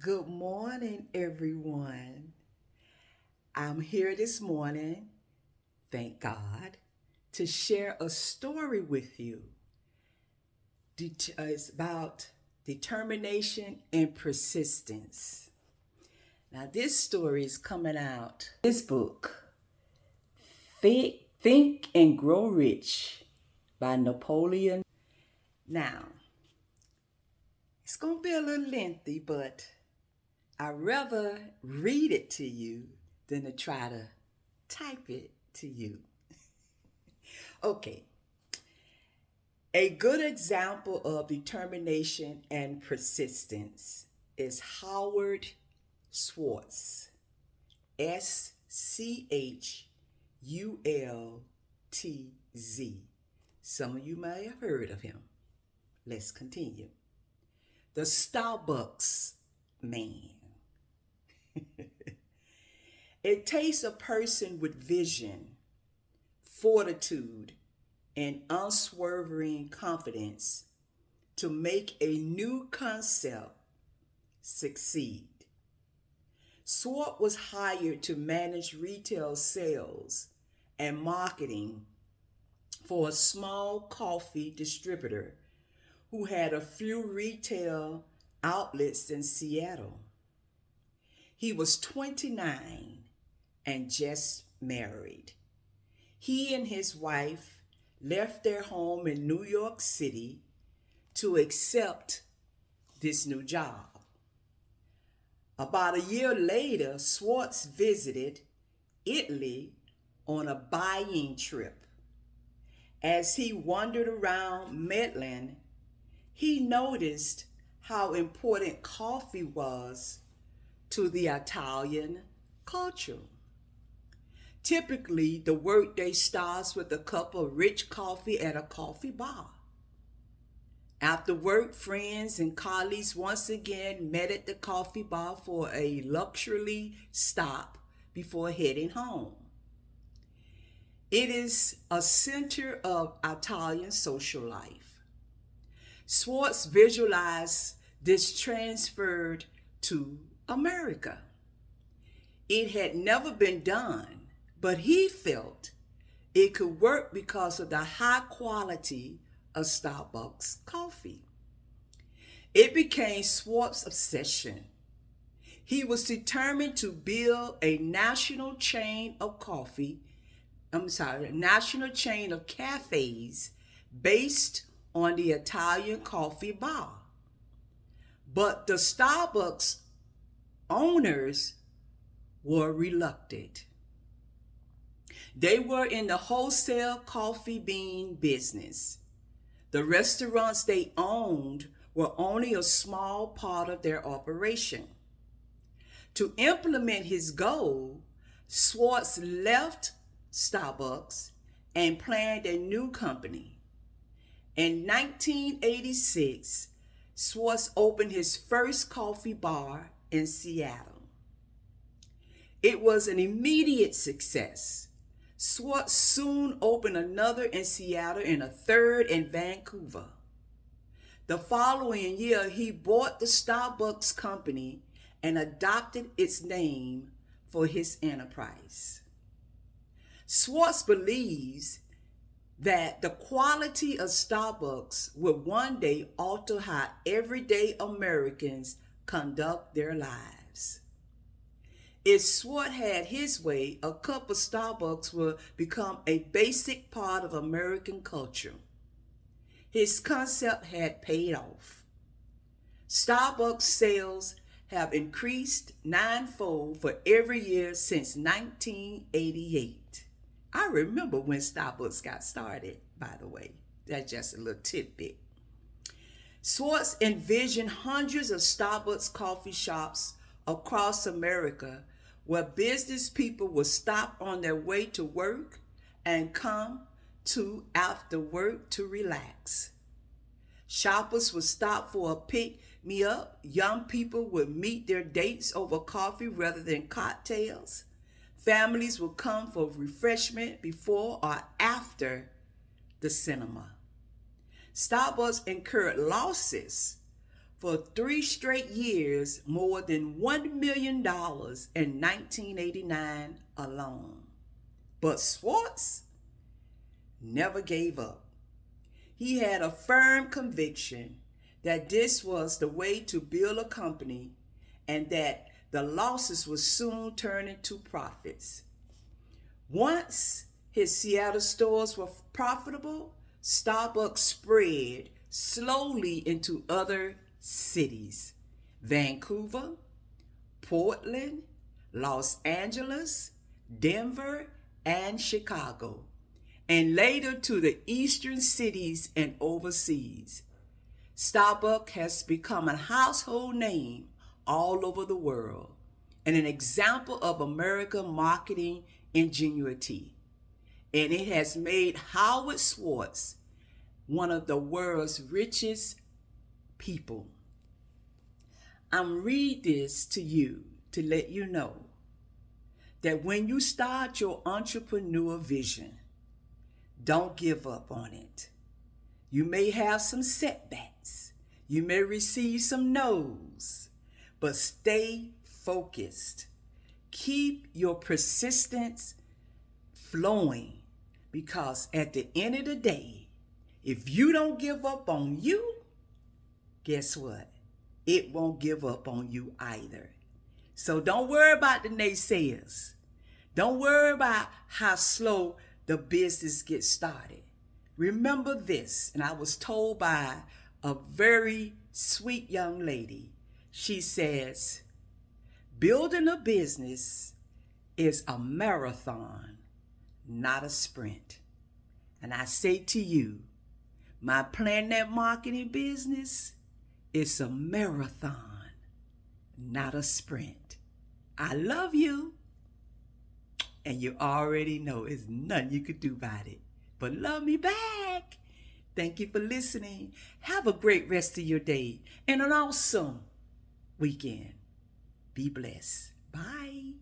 Good morning, everyone. I'm here this morning, thank God, to share a story with you. It's about determination and persistence. Now, this story is coming out. This book, Think and Grow Rich by Napoleon. Now, it's going to be a little lengthy, but I'd rather read it to you than to try to type it to you. Okay. A good example of determination and persistence is Howard Schwartz. Schultz. Some of you may have heard of him. Let's continue. The Starbucks man. It takes a person with vision, fortitude, and unswerving confidence to make a new concept succeed. Swart was hired to manage retail sales and marketing for a small coffee distributor who had a few retail outlets in Seattle. He was 29 and just married. He and his wife left their home in New York City to accept this new job. About a year later, Schwartz visited Italy on a buying trip. As he wandered around Milan, he noticed how important coffee was to the Italian culture. Typically, the workday starts with a cup of rich coffee at a coffee bar. After work, friends and colleagues once again met at the coffee bar for a leisurely stop before heading home. It is a center of Italian social life. Schwartz visualized this transferred to America. It had never been done, but he felt it could work because of the high quality of Starbucks coffee. It became Schwartz's obsession. He was determined to build a national chain of national chain of cafes based on the Italian coffee bar. But the Starbucks owners were reluctant. They were in the wholesale coffee bean business. The restaurants they owned were only a small part of their operation. To implement his goal, Schwartz left Starbucks and planned a new company. In 1986, Schwartz opened his first coffee bar in Seattle. It was an immediate success. Schwartz soon opened another in Seattle and a third in Vancouver. The following year, he bought the Starbucks company and adopted its name for his enterprise. Schwartz believes that the quality of Starbucks will one day alter how everyday Americans conduct their lives. If Schwartz had his way, a cup of Starbucks would become a basic part of American culture. His concept had paid off. Starbucks sales have increased ninefold for every year since 1988. I remember when Starbucks got started, by the way. That's just a little tidbit. Schwartz envisioned hundreds of Starbucks coffee shops across America where business people would stop on their way to work and come to after work to relax. Shoppers would stop for a pick-me-up. Young people would meet their dates over coffee rather than cocktails. Families would come for refreshment before or after the cinema. Starbucks incurred losses, for 3 straight years more than $1 million in 1989 alone. But Schwartz never gave up. He had a firm conviction that this was the way to build a company and that the losses would soon turn into profits. Once his Seattle stores were profitable, Starbucks spread slowly into other cities: Vancouver, Portland, Los Angeles, Denver, and Chicago, and later to the eastern cities and overseas. Starbucks has become a household name all over the world and an example of American marketing ingenuity. And it has made Howard Schwartz one of the world's richest people. I'm reading this to you to let you know that when you start your entrepreneur vision, don't give up on it. You may have some setbacks. You may receive some no's, but stay focused. Keep your persistence flowing, because at the end of the day, if you don't give up on you, guess what? It won't give up on you either. So don't worry about the naysayers. Don't worry about how slow the business gets started. Remember this, and I was told by a very sweet young lady. She says, building a business is a marathon, not a sprint. And I say to you, my Planet Marketing business is a marathon, not a sprint. I love you, and you already know there's nothing you could do about it. But love me back. Thank you for listening. Have a great rest of your day and an awesome weekend. Be blessed. Bye.